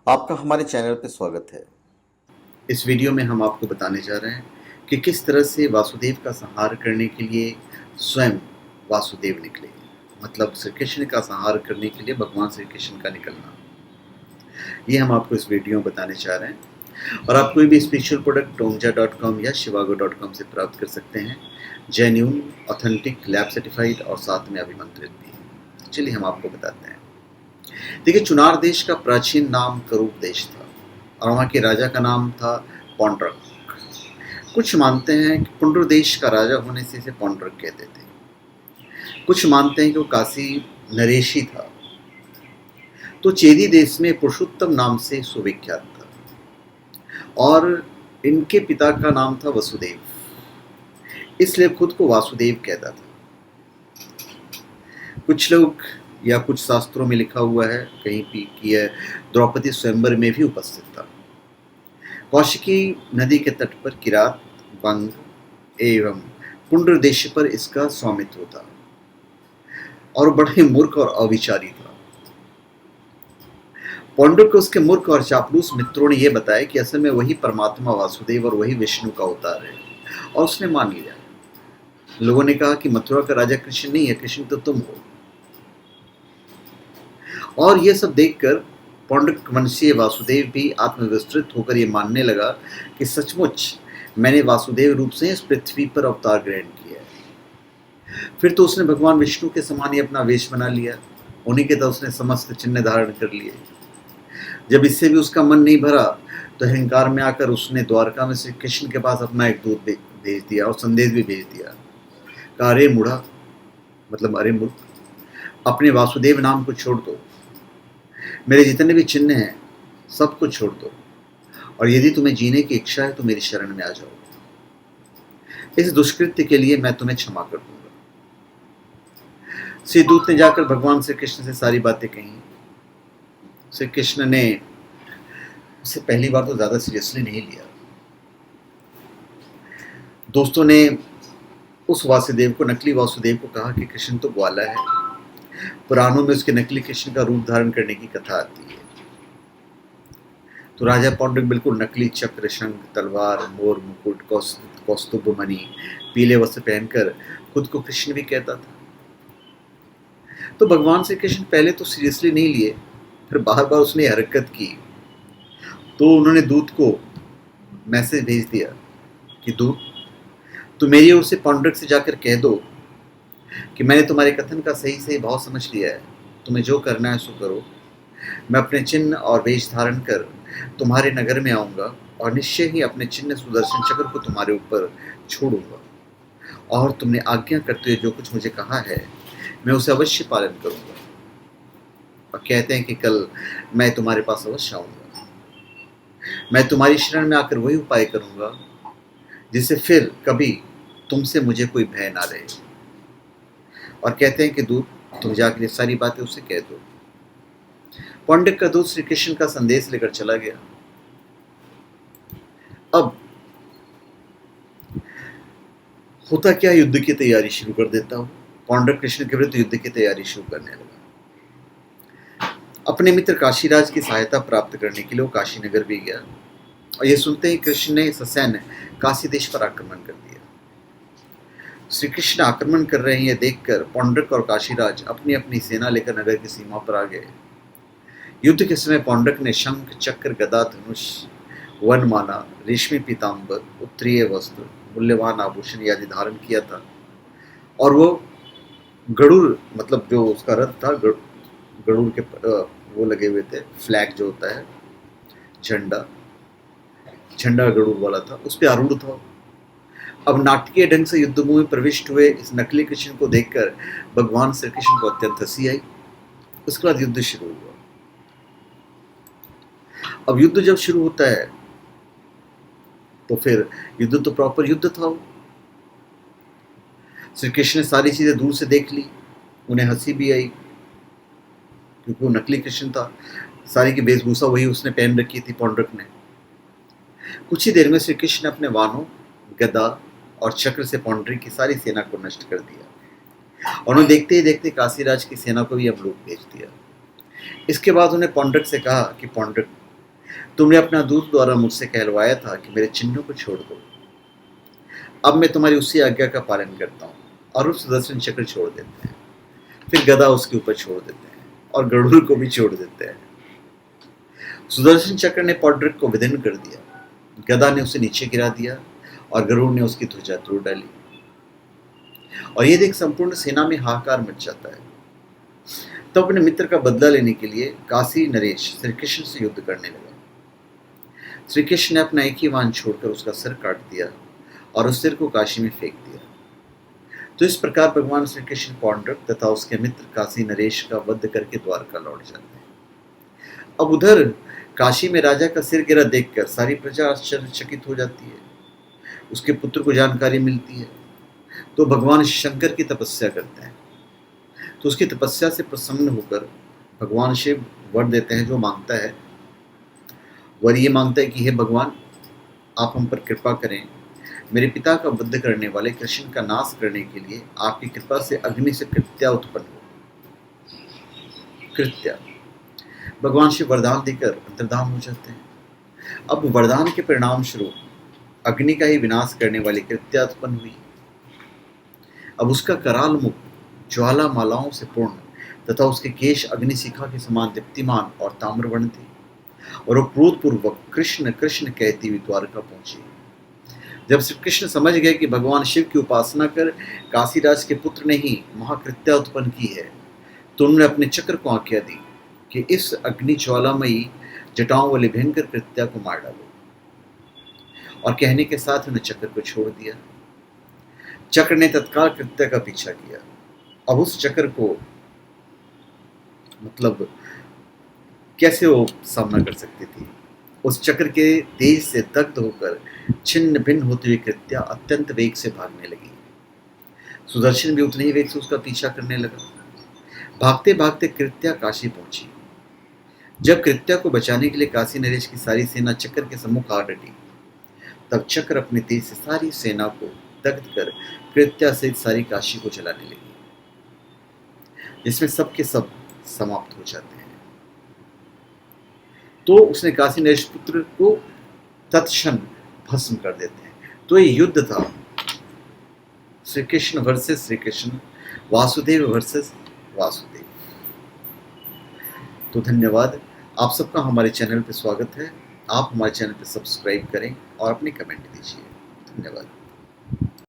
आपका हमारे चैनल पे स्वागत है। इस वीडियो में हम आपको बताने जा रहे हैं कि किस तरह से वासुदेव का संहार करने के लिए स्वयं वासुदेव निकले। मतलब श्री कृष्ण का संहार करने के लिए भगवान श्री कृष्ण का निकलना, ये हम आपको इस वीडियो में बताने जा रहे हैं। और आप कोई भी स्पिरिचुअल प्रोडक्ट टोंगजा.com या shivago.com से प्राप्त कर सकते हैं। जेन्यून, ऑथेंटिक, लैब सर्टिफाइड और साथ में अभिमंत्रित भी। चलिए हम आपको बताते हैं। देखिए, चुनार देश का प्राचीन नाम करूप देश था और वहाँ के राजा का नाम था पौंड्रक। कुछ मानते हैं कि पुंड्र देश का राजा होने से इसे पौंड्रक कहते थे। कुछ मानते हैं कि वो काशी नरेशी था, तो चेदी देश में पुरुषोत्तम नाम से सुविख्यात था। और इनके पिता का नाम था वसुदेव, इसलिए खुद को वासुदेव कहता था। कुछ लोग या कुछ शास्त्रों में लिखा हुआ है कहीं भी कि यह द्रौपदी स्वयंवर में भी उपस्थित था। कौशिकी नदी के तट पर किरात, बंग एवं पुंड्र देश पर इसका स्वामित्व था और बड़े मूर्ख और अविचारी था। पौंड्र को उसके मूर्ख और चापलूस मित्रों ने यह बताया कि असल में वही परमात्मा वासुदेव और वही विष्णु का अवतार है, और उसने मान लिया। लोगों ने कहा कि मथुरा का राजा कृष्ण नहीं है, कृष्ण तो तुम हो। और यह सब देखकर पौंड्रिक वंशीय वासुदेव भी आत्मविस्तृत होकर यह मानने लगा कि सचमुच मैंने वासुदेव रूप से इस पृथ्वी पर अवतार ग्रहण किया है। फिर तो उसने भगवान विष्णु के समान ही अपना वेश बना लिया। उन्हीं के तो उसने समस्त चिन्ह धारण कर लिए। जब इससे भी उसका मन नहीं भरा तो अहंकार में आकर उसने द्वारका में श्री कृष्ण के पास अपना एक दूत भेज दिया और संदेश भी भेज दिया। कहा, अरे मूढ़ा, मतलब अरे मूर्ख, अपने वासुदेव नाम को छोड़ दो। मेरे जितने भी चिन्ह हैं सब कुछ छोड़ दो, और यदि तुम्हें जीने की इच्छा है तो मेरी शरण में आ जाओ। इस दुष्कृत्य के लिए मैं तुम्हें क्षमा कर दूंगा। श्री दूत ने जाकर भगवान श्री कृष्ण से सारी बातें कही। श्री कृष्ण ने उसे पहली बार तो ज्यादा सीरियसली नहीं लिया। दोस्तों ने उस वासुदेव को, नकली वासुदेव को कहा कि कृष्ण तो ग्वाला है। पुराणों में उसके नकली कृष्ण का रूप धारण करने की कथा आती है। तो राजा पौंड्रिक बिल्कुल नकली चक्र, शंख, तलवार, मोर मुकुट, कौस्तुभ मणि, पीले वस्त्र पहनकर खुद को कृष्ण भी कहता था। तो भगवान श्री कृष्ण पहले तो सीरियसली नहीं लिए, फिर बार बार उसने हरकत की। तो उन्होंने दूत को मैसेज भेज दिया कि दूत, तो मेरी ओर से पौंड्रिक से जाकर कह दो कि मैंने तुम्हारे कथन का सही सही भाव समझ लिया है। तुम्हें जो करना है सो करो। मैं अपने चिन्ह और वेश धारण कर तुम्हारे नगर में आऊँगा और निश्चय ही अपने चिन्ह सुदर्शन चक्र को तुम्हारे ऊपर छोड़ूंगा, और तुमने आज्ञा करते हुए जो कुछ मुझे कहा है मैं उसे अवश्य पालन करूँगा। और कहते हैं कि कल मैं तुम्हारे पास अवश्य आऊँगा। मैं तुम्हारी शरण में आकर वही उपाय करूँगा जिससे फिर कभी तुमसे मुझे कोई भय ना रहे। और कहते हैं कि दूत, तुम जाकर ये सारी बातें उसे कह दो। पौंड्रिक का दूत श्री कृष्ण का संदेश लेकर चला गया। अब होता क्या, युद्ध की तैयारी शुरू कर देता हूं। पौंड्रिक कृष्ण के विरुद्ध युद्ध की तैयारी शुरू करने लगा। अपने मित्र काशीराज की सहायता प्राप्त करने के लिए वो काशी नगर भी गया, और यह सुनते ही कृष्ण ने ससैन्य काशी देश पर आक्रमण कर दिया। श्री कृष्ण आक्रमण कर रहे हैं यह देखकर पौंड्रिक और काशीराज अपनी अपनी सेना लेकर नगर की सीमा पर आ गए। युद्ध के समय पौंड्रिक ने शंख, चक्र, गदा, धनुष, वनमाला, रेशमी पीताम्बर, उत्तरीय वस्त्र, मूल्यवान आभूषण आदि धारण किया था। और वो गरुड़, मतलब जो उसका रथ था, गरुड़ के वो लगे हुए थे, फ्लैग जो होता है, झंडा, झंडा गरुड़ वाला था, उस पर आरूढ़ था। अब नाटकीय ढंग से युद्धभूमि में प्रविष्ट हुए इस नकली कृष्ण को देखकर भगवान श्री कृष्ण को अत्यंत हंसी आई। उसके बाद युद्ध शुरू हुआ। अब युद्ध जब शुरू होता है तो फिर युद्ध तो प्रॉपर युद्ध था। श्री कृष्ण ने सारी चीजें दूर से देख ली। उन्हें हंसी भी आई क्योंकि वो नकली कृष्ण था। सारी की वेशभूषा वही उसने पहन रखी थी, पौंड्रिक ने। कुछ ही देर में श्री कृष्ण ने अपने वाहनों, गदा और चक्र से पौंड्रिक की सारी सेना को नष्ट कर दिया, और उन्हें देखते ही देखते काशीराज की सेना को भी अब लोग भेज दिया। इसके बाद उन्हें पौंड्रिक से कहा कि पौंड्रिक, तुमने अपना दूत द्वारा मुझसे कहलवाया था कि मेरे चिन्हों को छोड़ दो। अब मैं तुम्हारी उसी आज्ञा का पालन करता हूँ। और उस सुदर्शन चक्र छोड़ देते हैं, फिर गदा उसके ऊपर छोड़ देते हैं और गरुड़ को भी छोड़ देते हैं। सुदर्शन चक्र ने पौड्रिक को विदीर्ण कर दिया, गदा ने उसे नीचे गिरा दिया और गरुड़ ने उसकी ध्वजा तोड़ डाली। और ये देख संपूर्ण सेना में हाहाकार मच जाता है। तब अपने मित्र का बदला लेने के लिए काशी नरेश श्री कृष्ण से युद्ध करने लगा। श्री कृष्ण ने अपना एक ही बाण छोड़कर उसका सिर काट दिया और उस सिर को काशी में फेंक दिया। तो इस प्रकार भगवान श्री कृष्ण पौंड्रक तथा उसके मित्र काशी नरेश का वध करके द्वारका लौट जाते हैं। अब उधर काशी में राजा का सिर गिरा देखकर सारी प्रजा आश्चर्यचकित हो जाती है। उसके पुत्र को जानकारी मिलती है तो भगवान शंकर की तपस्या करते हैं। तो उसकी तपस्या से प्रसन्न होकर भगवान शिव वर देते हैं, जो मांगता है। वर ये मांगता है कि हे भगवान, आप हम पर कृपा करें। मेरे पिता का वध करने वाले कृष्ण का नाश करने के लिए आपकी कृपा से अग्नि से कृत्या उत्पन्न हो। कृत्या, भगवान शिव वरदान देकर अंतर्धान हो जाते हैं। अब वरदान के परिणाम स्वरूप अग्नि का ही विनाश करने वाली कृत्या उत्पन्न हुई। अब उसका कराल मुख ज्वालामालाओं से पूर्ण तथा उसके केश अग्निशिखा के समान दीप्तिमान और ताम्रवर्ण थे और वो क्रोधपूर्वक कृष्ण कृष्ण कहती हुई द्वारका पहुंची। जब श्री कृष्ण समझ गए कि भगवान शिव की उपासना कर काशीराज के पुत्र ने ही महाकृत्या उत्पन्न की है, तो उन्होंने अपने चक्र को आज्ञा दी कि इस अग्नि ज्वालामयी जटाओं वाले भयंकर कृत्या को मार डालो। और कहने के साथ उन्होंने चक्र को छोड़ दिया। चक्र ने तत्काल कृत्या का पीछा किया। अब उस चक्र को मतलब कैसे वो सामना कर सकती थी। उस चक्र के तेज से दग्ध होकर छिन्न भिन्न होती हुई कृत्या अत्यंत वेग से भागने लगी। सुदर्शन भी उतने ही वेग से उसका पीछा करने लगा। भागते भागते कृत्या काशी पहुंची। जब कृत्या को बचाने के लिए काशी नरेश की सारी सेना चक्र के सम्मुख आ डटी, तब चक्र अपने तेज से सारी सेना को दग्ध कर कृत्या सहित सारी काशी को जलाने लगी, जिसमें सबके सब समाप्त हो जाते हैं। तो उसने काशी नरेश पुत्र को तत्क्षण भस्म कर देते हैं। तो ये युद्ध था श्री कृष्ण वर्सेस श्री कृष्ण, वासुदेव वर्सेस वासुदेव। तो धन्यवाद, आप सबका हमारे चैनल पे स्वागत है। आप हमारे चैनल पे सब्सक्राइब करें और अपने कमेंट दीजिए। धन्यवाद।